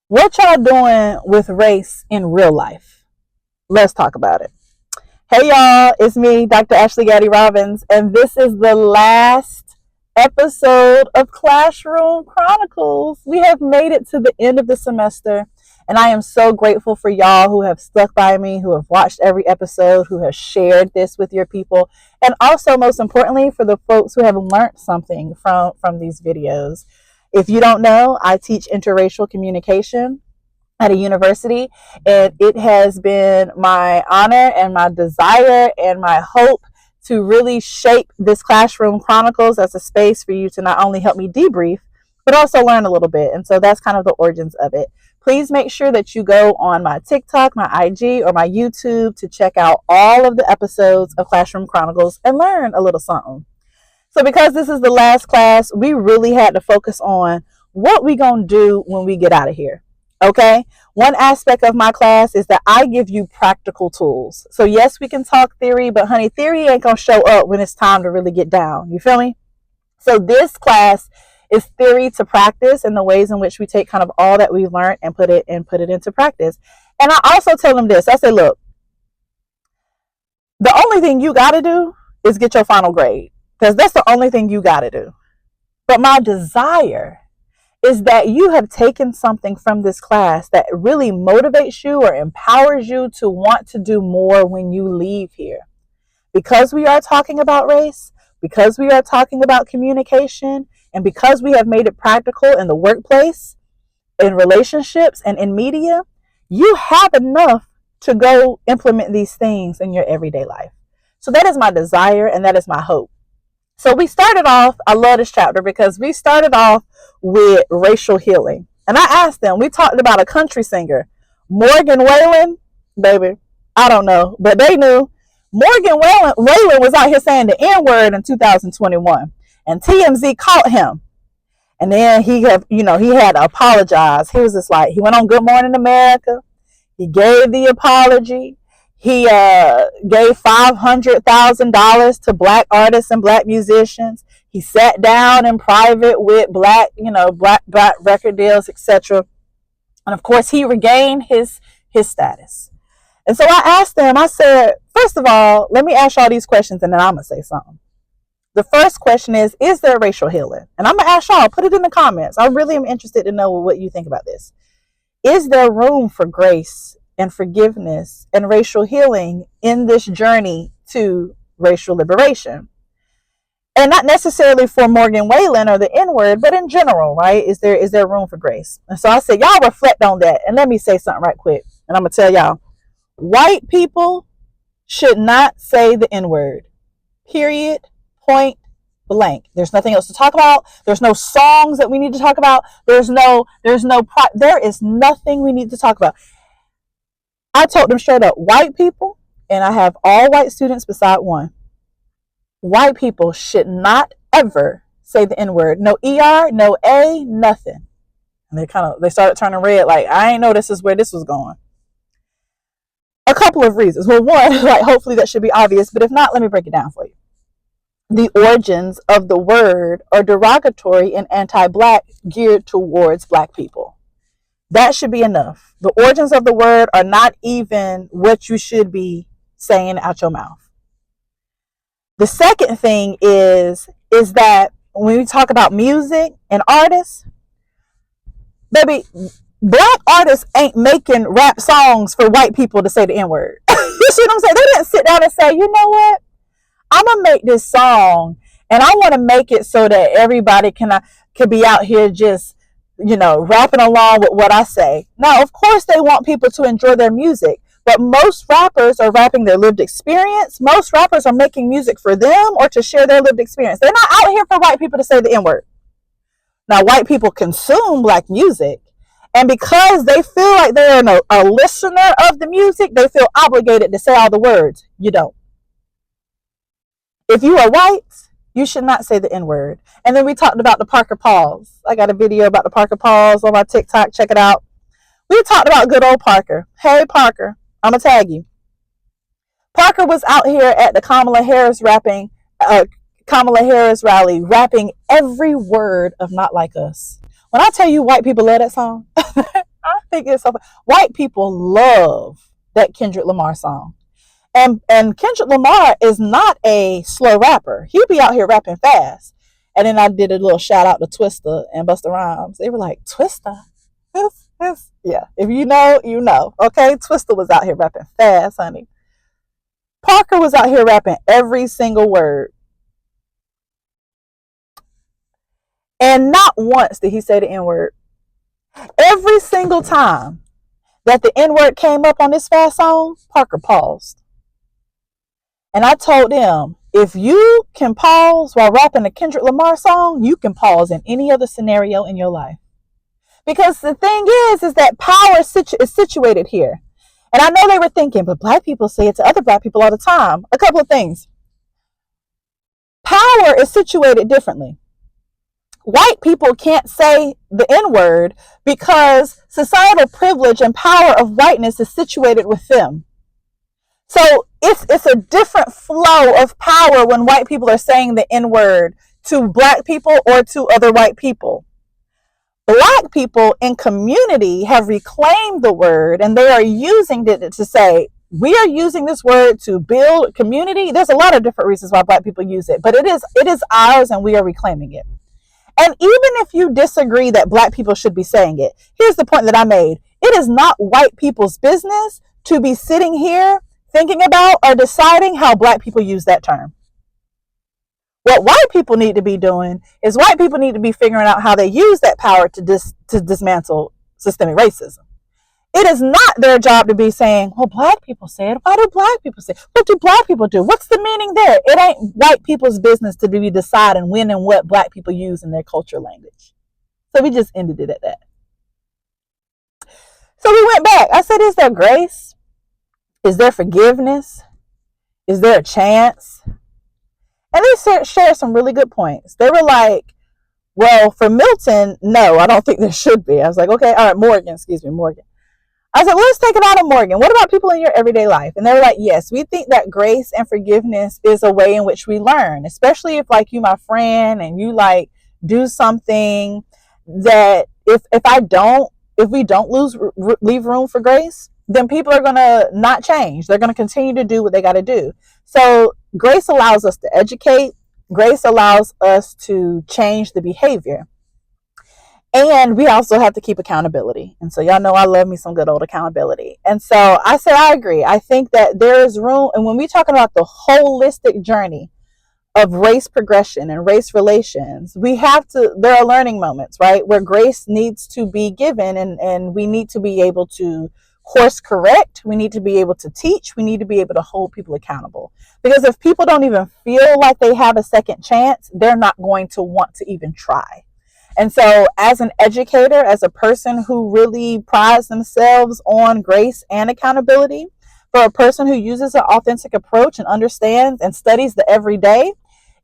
What y'all doing with race in real life? Let's talk about it. Hey y'all, it's me, Dr. Ashley Gaddy Robbins, and this is the last episode of Classroom Chronicles. We have made it to the end of the semester, and I am so grateful for y'all who have stuck by me, who have watched every episode, who have shared this with your people, and also, most importantly, for the folks who have learned something from these videos. If you don't know, I teach interracial communication at a university, and it has been my honor and my desire and my hope to really shape this Classroom Chronicles as a space for you to not only help me debrief, but also learn a little bit. And so that's kind of the origins of it. Please make sure that you go on my TikTok, my IG, or my YouTube to check out all of the episodes of Classroom Chronicles and learn a little something. So because this is the last class, we really had to focus on what we gonna do when we get out of here. Okay? One aspect of my class is that I give you practical tools. So yes, we can talk theory, but honey, theory ain't gonna show up when it's time to really get down. You feel me? So this class is theory to practice, and the ways in which we take kind of all that we've learned and put it into practice. And I also tell them this. I say, look, the only thing you gotta do is get your final grade, because that's the only thing you gotta do. But my desire is that you have taken something from this class that really motivates you or empowers you to want to do more when you leave here. Because we are talking about race, because we are talking about communication, and because we have made it practical in the workplace, in relationships, and in media, you have enough to go implement these things in your everyday life. So that is my desire, and that is my hope. So we started off, I love this chapter because we started off with racial healing. And I asked them, we talked about a country singer, Morgan Wallen, baby, I don't know, but they knew. Morgan Wallen was out here saying the N-word in 2021, and TMZ caught him. And then he had to apologize. He was just like, he went on Good Morning America. He gave the apology. He gave $500,000 to black artists and black musicians. He sat down in private with black record deals, etc. And of course, he regained his status. And so I asked them, I said, first of all, let me ask y'all these questions, and then I'm going to say something. The first question is there racial healing? And I'm going to ask y'all, put it in the comments. I really am interested to know what you think about this. Is there room for grace and forgiveness and racial healing in this journey to racial liberation? And not necessarily for Morgan Wallen or the N-word, but in general, right? Is there room for grace? And so I said, y'all reflect on that. And let me say something right quick. And I'm going to tell y'all, white people should not say the N-word. Period. Point blank. There's nothing else to talk about. There's no songs that we need to talk about. There is nothing we need to talk about. I told them straight up, white people, and I have all white students beside one, white people should not ever say the N-word. No ER, no A, nothing. And they started turning red, like, I ain't know this is where this was going. A couple of reasons. Well, one, like, hopefully that should be obvious, but if not, let me break it down for you. The origins of the word are derogatory and anti-black, geared towards black people. That should be enough. The origins of the word are not even what you should be saying out your mouth. The second thing is that when we talk about music and artists, baby, black artists ain't making rap songs for white people to say the N-word. You see what I'm saying? They didn't sit down and say, you know what? I'm going to make this song, and I want to make it so that everybody can be out here just, rapping along with what I say. Now, of course, they want people to enjoy their music, but most rappers are rapping their lived experience. Most rappers are making music for them or to share their lived experience. They're not out here for white people to say the N-word. Now, white people consume black music, and because they feel like they're a listener of the music, they feel obligated to say all the words. You don't. If you are white, you should not say the N-word. And then we talked about the Parker pause. I got a video about the Parker pause on my TikTok. Check it out. We talked about good old Parker. Hey, Parker, I'm going to tag you. Parker was out here at the Kamala Harris rally, rapping every word of Not Like Us. When I tell you white people love that song, think it's so funny. White people love that Kendrick Lamar song. And Kendrick Lamar is not a slow rapper. He be out here rapping fast. And then I did a little shout out to Twista and Busta Rhymes. They were like, Twista? This. Yeah. If you know, you know. Okay? Twista was out here rapping fast, honey. Parker was out here rapping every single word. And not once did he say the N-word. Every single time that the N-word came up on this fast song, Parker paused. And I told him, if you can pause while rapping a Kendrick Lamar song, you can pause in any other scenario in your life. Because the thing is that power is situated here. And I know they were thinking, but black people say it to other black people all the time. A couple of things. Power is situated differently. White people can't say the N-word because societal privilege and power of whiteness is situated with them. So it's a different flow of power when white people are saying the N-word to black people or to other white people. Black people in community have reclaimed the word and they are using it to say, we are using this word to build community. There's a lot of different reasons why black people use it, but it is ours and we are reclaiming it. And even if you disagree that black people should be saying it, here's the point that I made. It is not white people's business to be sitting here thinking about or deciding how black people use that term. What white people need to be doing is white people need to be figuring out how they use that power to dismantle systemic racism. It is not their job to be saying, well, black people say it. Why do black people say it? What do black people do? What's the meaning there? It ain't white people's business to be deciding when and what black people use in their culture language. So we just ended it at that. So we went back. I said, is there grace? Is there forgiveness? Is there a chance? And they shared some really good points. They were like, well, for Milton, no, I don't think there should be. I was like, okay, all right, Morgan. I said, let's take it out of Morgan. What about people in your everyday life? And they were like, yes, we think that grace and forgiveness is a way in which we learn, especially if like you, my friend, and you like do something that if we don't leave room for grace, then people are going to not change. They're going to continue to do what they got to do. So grace allows us to educate. Grace allows us to change the behavior. And we also have to keep accountability. And so y'all know I love me some good old accountability. And so I said, I agree. I think that there is room. And when we're talking about the holistic journey of race progression and race relations, there are learning moments, right? Where grace needs to be given and we need to be able to course correct. We need to be able to teach. We need to be able to hold people accountable. Because if people don't even feel like they have a second chance, they're not going to want to even try. And so as an educator, as a person who really prides themselves on grace and accountability, for a person who uses an authentic approach and understands and studies the everyday,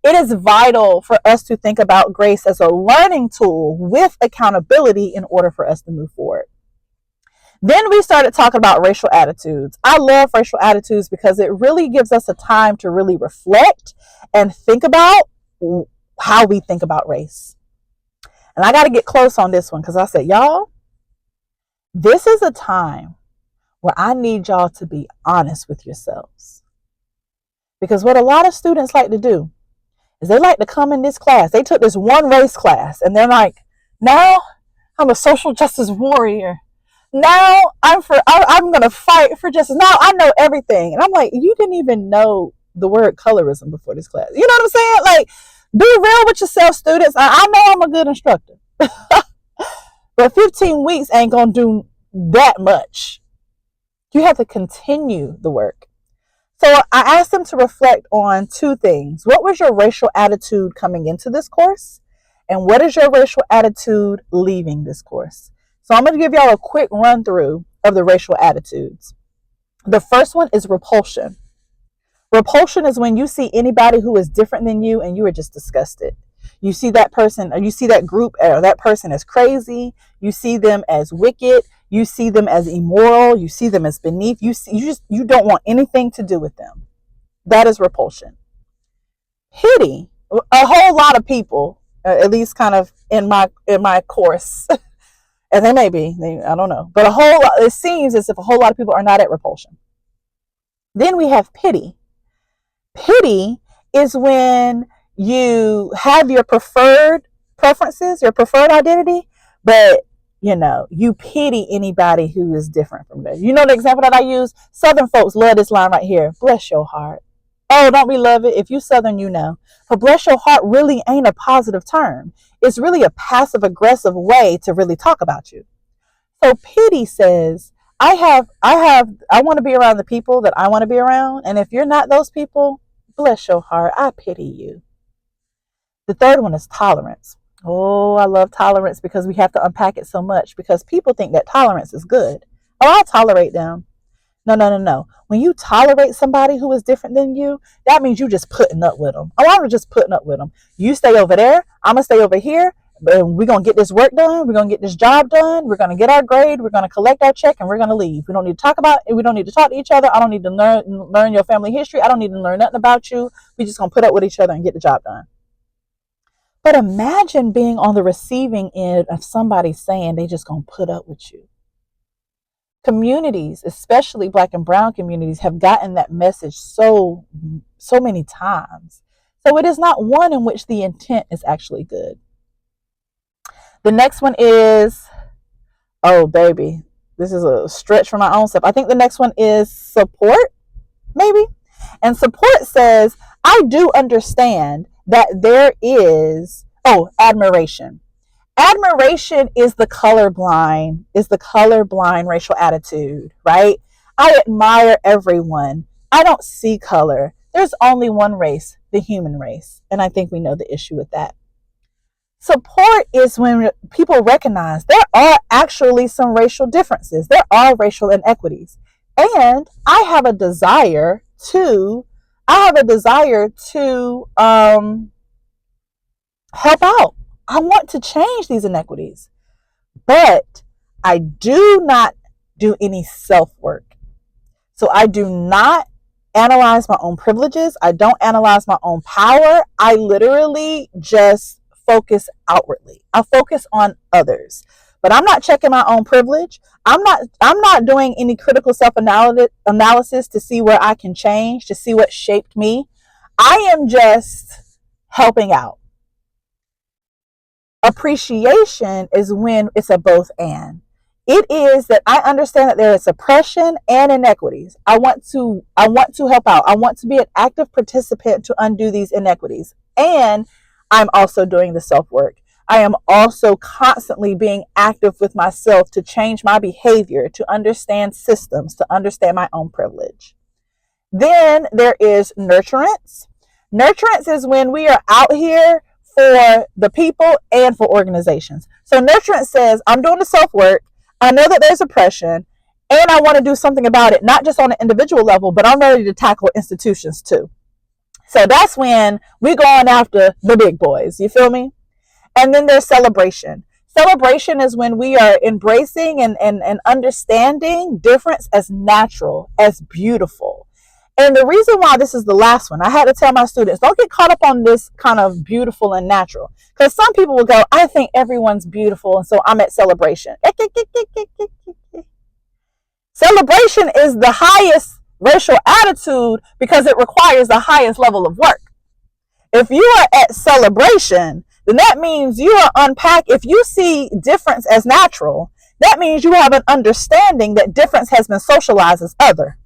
it is vital for us to think about grace as a learning tool with accountability in order for us to move forward. Then we started talking about racial attitudes. I love racial attitudes because it really gives us a time to really reflect and think about how we think about race. And I got to get close on this one because I said, y'all, this is a time where I need y'all to be honest with yourselves. Because what a lot of students like to do is they like to come in this class. They took this one race class and they're like, now I'm a social justice warrior. Now I'm going to fight for justice. Now I know everything. And I'm like, you didn't even know the word colorism before this class. You know what I'm saying? Like, be real with yourself, students. I know I'm a good instructor, but 15 weeks ain't going to do that much. You have to continue the work. So I asked them to reflect on two things. What was your racial attitude coming into this course? And what is your racial attitude leaving this course? So I'm going to give y'all a quick run through of the racial attitudes. The first one is repulsion. Repulsion is when you see anybody who is different than you and you are just disgusted. You see that person, or you see that group, or that person as crazy. You see them as wicked. You see them as immoral. You see them as beneath. You don't want anything to do with them. That is repulsion. Pity. A whole lot of people, at least kind of in my course, And they may be, I don't know. But it seems as if a whole lot of people are not at repulsion. Then we have pity. Pity is when you have your preferred preferences, your preferred identity, but you pity anybody who is different from that. You know the example that I use? Southern folks love this line right here. Bless your heart. Oh, don't we love it? If you Southern, you know. But bless your heart really ain't a positive term. It's really a passive aggressive way to really talk about you. So pity says, I want to be around the people that I want to be around. And if you're not those people, bless your heart, I pity you. The third one is tolerance. Oh, I love tolerance because we have to unpack it so much because people think that tolerance is good. Oh, I'll tolerate them. No. When you tolerate somebody who is different than you, that means you just putting up with them. Oh, I'm just putting up with them. You stay over there. I'm going to stay over here. And we're going to get this work done. We're going to get this job done. We're going to get our grade. We're going to collect our check and we're going to leave. We don't need to talk about it. We don't need to talk to each other. I don't need to learn your family history. I don't need to learn nothing about you. We're just going to put up with each other and get the job done. But imagine being on the receiving end of somebody saying they just going to put up with you. Communities, especially Black and brown communities, have gotten that message so many times. So it is not one in which the intent is actually good. The next one is, oh baby, this is a stretch for my own self. I think the next one is support, maybe. And support says, I do understand that there is, admiration. Admiration is the colorblind racial attitude, right? I admire everyone. I don't see color. There's only one race, the human race. And I think we know the issue with that. Support is when people recognize there are actually some racial differences. There are racial inequities. And I have a desire to help out. I want to change these inequities, but I do not do any self-work. So I do not analyze my own privileges. I don't analyze my own power. I literally just focus outwardly. I focus on others, but I'm not checking my own privilege. I'm not doing any critical self-analysis to see where I can change, to see what shaped me. I am just helping out. Appreciation is when it's a both and. It is that I understand that there is oppression and inequities. I want to help out. I want to be an active participant to undo these inequities. And I'm also doing the self-work. I am also constantly being active with myself to change my behavior, to understand systems, to understand my own privilege. Then there is nurturance. Nurturance is when we are out here for the people and for organizations. So nurturance says, I'm doing the self-work. I know that there's oppression and I want to do something about it, not just on an individual level, but I'm ready to tackle institutions too. So that's when we're going after the big boys. You feel me? And then there's celebration. Celebration is when we are embracing and understanding difference as natural, as beautiful. And the reason why this is the last one, I had to tell my students, don't get caught up on this kind of beautiful and natural. Because some people will go, I think everyone's beautiful, and so I'm at celebration. Celebration is the highest racial attitude because it requires the highest level of work. If you are at celebration, then that means you are unpacked. If you see difference as natural, that means you have an understanding that difference has been socialized as other.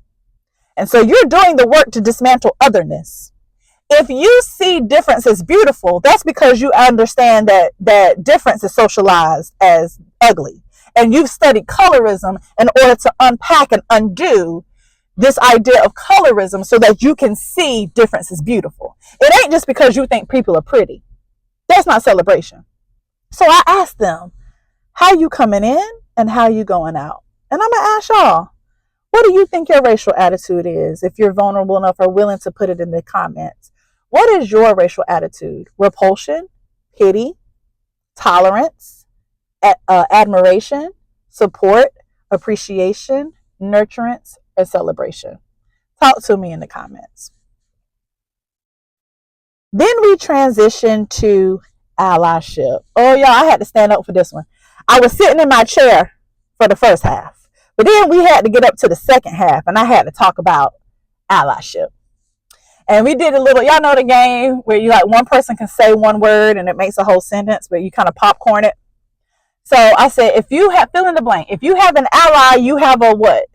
And so you're doing the work to dismantle otherness. If you see difference as beautiful, that's because you understand that difference is socialized as ugly. And you've studied colorism in order to unpack and undo this idea of colorism so that you can see difference as beautiful. It ain't just because you think people are pretty. That's not celebration. So I asked them, how you coming in and how you going out? And I'm going to ask y'all, what do you think your racial attitude is? If you're vulnerable enough or willing to put it in the comments, what is your racial attitude? Repulsion, pity, tolerance, admiration, support, appreciation, nurturance, or celebration? Talk to me in the comments. Then we transition to allyship. Oh, y'all, I had to stand up for this one. I was sitting in my chair for the first half, but then we had to get up to the second half, and I had to talk about allyship. And we did a little, y'all know the game where you like one person can say one word and it makes a whole sentence, but you kind of popcorn it. So I said, if you have, fill in the blank, if you have an ally, you have a what?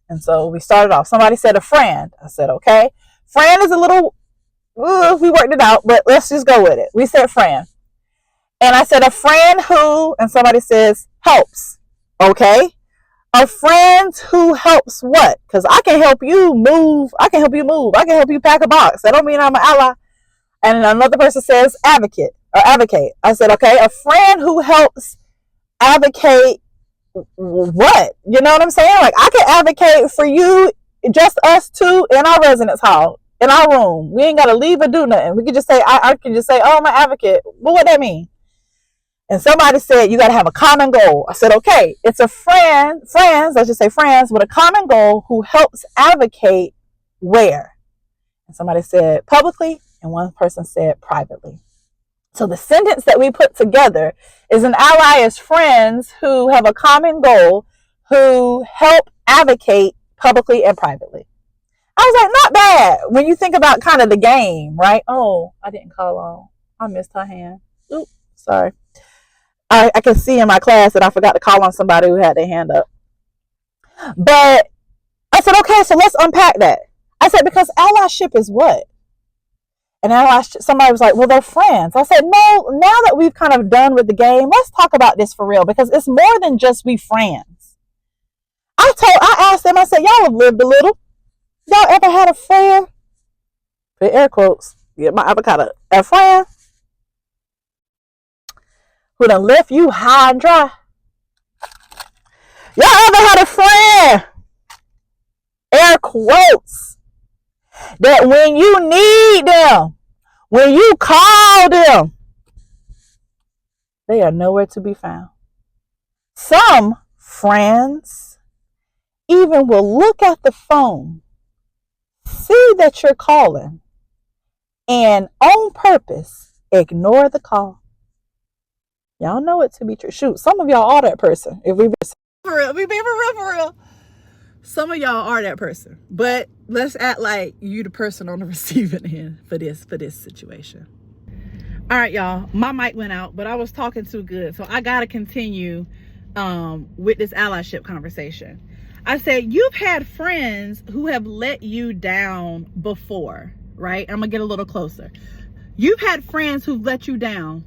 And so we started off. Somebody said a friend. I said, okay. Friend is a little, we worked it out, but let's just go with it. We said friend. And I said a friend who, and somebody says helps. Okay. A friend who helps what? Because I can help you move. I can help you move. I can help you pack a box. That don't mean I'm an ally. And another person says advocate or advocate. I said, okay, a friend who helps advocate what? You know what I'm saying? Like I can advocate for you, just us two in our residence hall, in our room. We ain't got to leave or do nothing. We can just say, I can just say, oh, I'm an advocate. Well, what that mean? And somebody said, you got to have a common goal. I said, okay, it's a friends, let's just say friends with a common goal who helps advocate where? And somebody said publicly, and one person said privately. So the sentence that we put together is an ally is friends who have a common goal, who help advocate publicly and privately. I was like, not bad when you think about kind of the game, right? Oh, I didn't call on. I missed her hand. Oops, sorry. I can see in my class that I forgot to call on somebody who had their hand up. But I said, okay, so let's unpack that. I said, because allyship is what? And somebody was like, well, they're friends. I said, no, now that we've kind of done with the game, let's talk about this for real, because it's more than just we friends. I asked them, I said, y'all have lived a little. Y'all ever had a friend? Put air quotes. Get my avocado. A friend who done left you high and dry. Y'all ever had a friend, air quotes, that when you need them, when you call them, they are nowhere to be found? Some friends even will look at the phone, see that you're calling, and on purpose ignore the call. Y'all know it to be true. Shoot, some of y'all are that person. If we be for real. Some of y'all are that person. But let's act like you the person on the receiving end for this situation. All right, y'all. My mic went out, but I was talking too good, so I gotta continue with this allyship conversation. I said you've had friends who have let you down before, right? I'm gonna get a little closer. You've had friends who've let you down.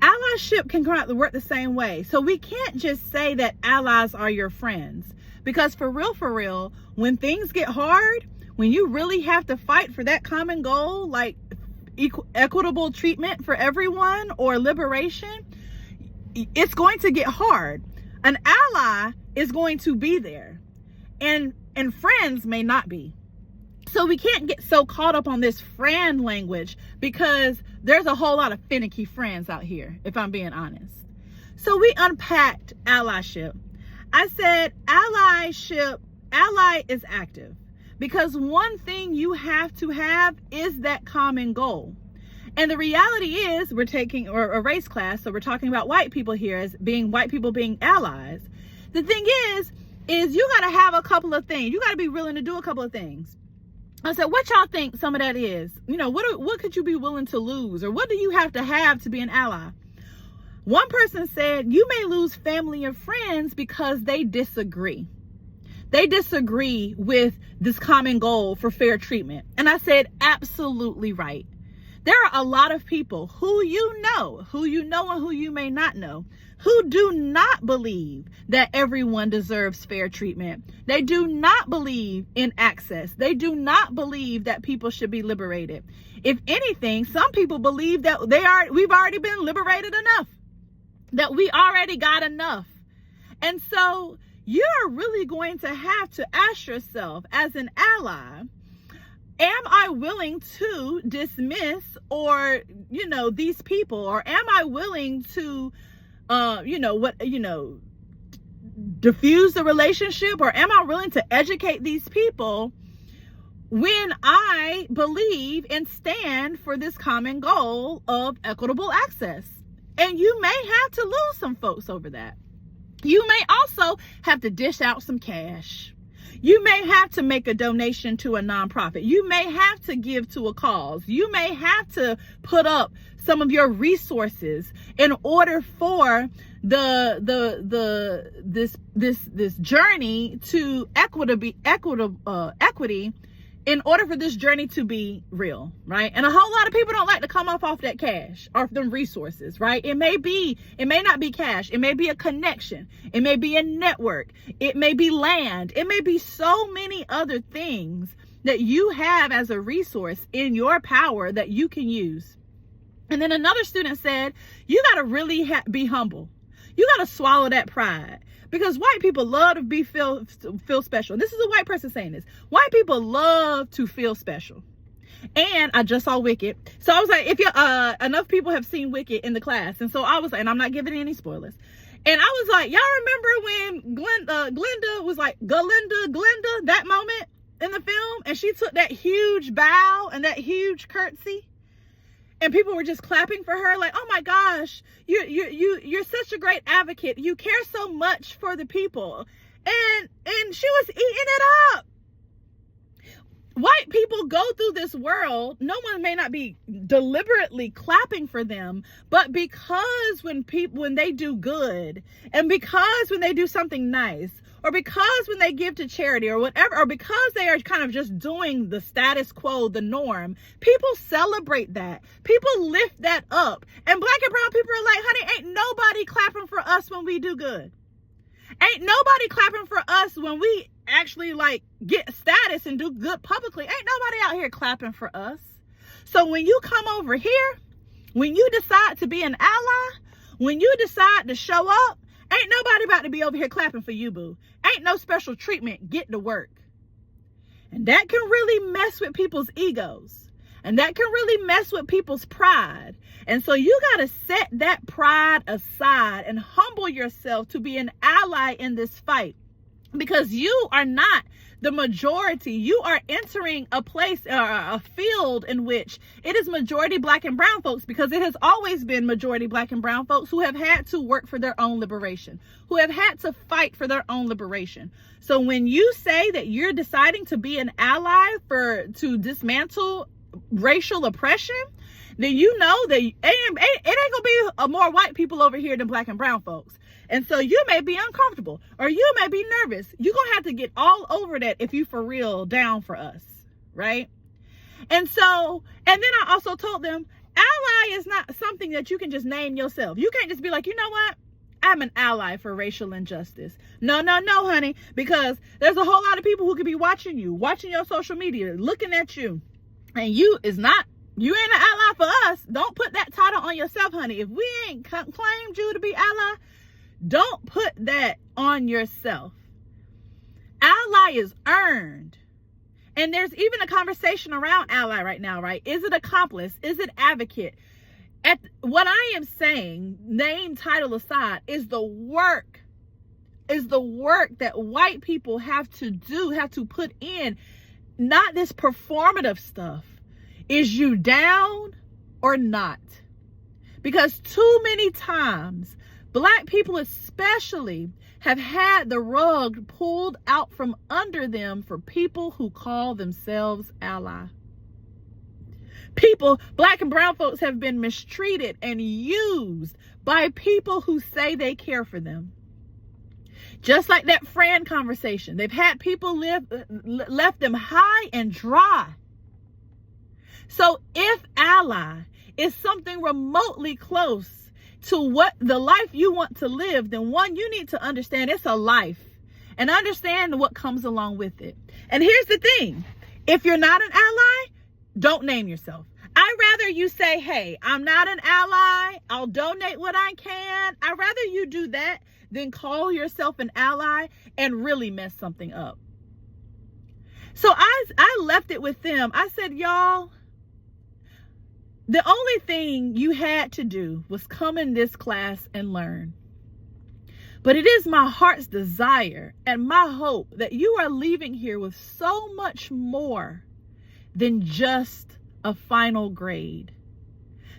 Allyship can work the same way. So we can't just say that allies are your friends, because for real, when things get hard, when you really have to fight for that common goal, like equitable treatment for everyone or liberation, it's going to get hard. An ally is going to be there, and friends may not be. So we can't get so caught up on this friend language, because there's a whole lot of finicky friends out here, if I'm being honest. So we unpacked allyship. I said ally is active, because one thing you have to have is that common goal. And the reality is, we're taking a race class, so we're talking about white people here as being white people being allies. The thing is you got to have a couple of things. You got to be willing to do a couple of things. I said, what y'all think some of that is? You know, what could you be willing to lose? Or what do you have to be an ally? One person said, you may lose family and friends because they disagree. They disagree with this common goal for fair treatment. And I said, absolutely right. There are a lot of people who you know and who you may not know, who do not believe that everyone deserves fair treatment. They do not believe in access. They do not believe that people should be liberated. If anything, some people believe that we've already been liberated enough, that we already got enough. And so you're really going to have to ask yourself, as an ally, am I willing to dismiss these people, or am I willing to diffuse the relationship, or am I willing to educate these people when I believe and stand for this common goal of equitable access? And you may have to lose some folks over that. You may also have to dish out some cash. You may have to make a donation to a nonprofit. You may have to give to a cause. You may have to put up some of your resources in order for this journey to equity, in order for this journey to be real, right? And a whole lot of people don't like to come off that cash, off them resources, right? It may not be cash. It may be a connection. It may be a network. It may be land. It may be so many other things that you have as a resource in your power that you can use. And then another student said, you got to really be humble. You got to swallow that pride. Because white people love to feel special. This is a white person saying this. White people love to feel special. And I just saw Wicked. So I was like, if you enough people have seen Wicked in the class. And so I was like, and I'm not giving any spoilers. And I was like, y'all remember when Glenda was like, Glenda, that moment in the film? And she took that huge bow and that huge curtsy. And people were just clapping for her, like, oh my gosh, you're such a great advocate. You care so much for the people. And she was eating it up. White people go through this world. No one may not be deliberately clapping for them, but because when they do good, and because when they do something nice, or because when they give to charity or whatever, or because they are kind of just doing the status quo, the norm, people celebrate that. People lift that up. And Black and brown people are like, honey, ain't nobody clapping for us when we do good. Ain't nobody clapping for us when we actually like get status and do good publicly. Ain't nobody out here clapping for us. So when you come over here, when you decide to be an ally, when you decide to show up, ain't nobody about to be over here clapping for you, boo. Ain't no special treatment. Get to work. And that can really mess with people's egos. And that can really mess with people's pride. And so you got to set that pride aside and humble yourself to be an ally in this fight. Because you are not the majority. You are entering a place, a field in which it is majority Black and brown folks, because it has always been majority Black and brown folks who have had to work for their own liberation, who have had to fight for their own liberation. So when you say that you're deciding to be an ally to dismantle racial oppression, then you know that it ain't gonna be more white people over here than Black and brown folks. And so you may be uncomfortable, or you may be nervous. You're going to have to get all over that if you for real down for us, right? And then I also told them, ally is not something that you can just name yourself. You can't just be like, you know what? I'm an ally for racial injustice. No, honey, because there's a whole lot of people who could be watching your social media, looking at you. And you ain't an ally for us. Don't put that title on yourself, honey. If we ain't claimed you to be ally, don't put that on yourself. Ally is earned. And there's even a conversation around ally right now, right? Is it accomplice? Is it advocate? What I am saying, name, title aside, is the work that white people have to do, have to put in, not this performative stuff. Is you down or not? Because too many times, Black people especially have had the rug pulled out from under them for people who call themselves ally. Black and brown folks have been mistreated and used by people who say they care for them. Just like that friend conversation. They've had people left them high and dry. So if ally is something remotely close to what the life you want to live, then one, you need to understand it's a life and understand what comes along with it. And here's the thing. If you're not an ally, don't name yourself. I'd rather you say, hey, I'm not an ally. I'll donate what I can. I'd rather you do that than call yourself an ally and really mess something up. So I left it with them. I said, y'all, the only thing you had to do was come in this class and learn. But it is my heart's desire and my hope that you are leaving here with so much more than just a final grade.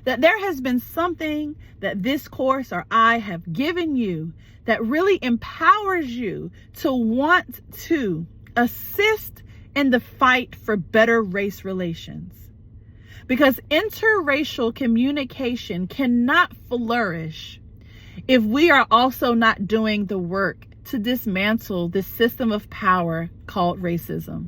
that there has been something that this course or I have given you that really empowers you to want to assist in the fight for better race relations. Because interracial communication cannot flourish if we are also not doing the work to dismantle this system of power called racism.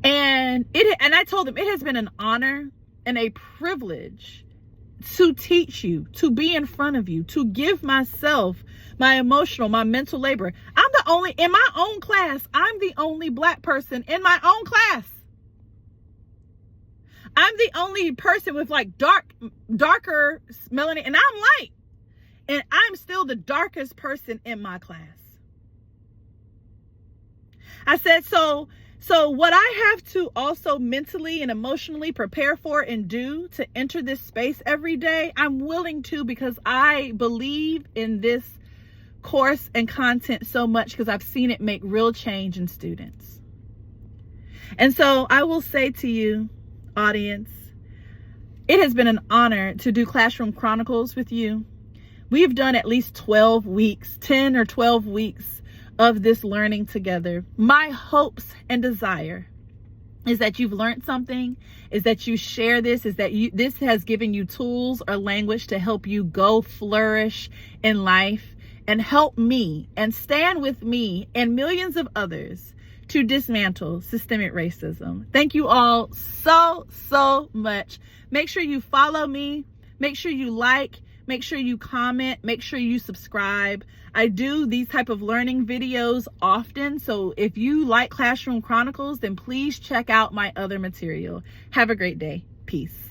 And I told them it has been an honor and a privilege to teach you, to be in front of you, to give myself my emotional, my mental labor. In my own class, I'm the only Black person in my own class. I'm the only person with like darker melanin, and I'm light. And I'm still the darkest person in my class. I said, so what I have to also mentally and emotionally prepare for and do to enter this space every day, I'm willing to, because I believe in this course and content so much, because I've seen it make real change in students. And so I will say to you, audience, it has been an honor to do Classroom Chronicles with you. We've done at least 12 weeks, 10 or 12 weeks of this learning together. My hopes and desire is that you've learned something, is that you share this, is that this has given you tools or language to help you go flourish in life and help me and stand with me and millions of others to dismantle systemic racism. Thank you all so much. Make sure you follow me. Make sure you like. Make sure you comment. Make sure you subscribe. I do these type of learning videos often. So if you like Classroom Chronicles, then please check out my other material. Have a great day. Peace.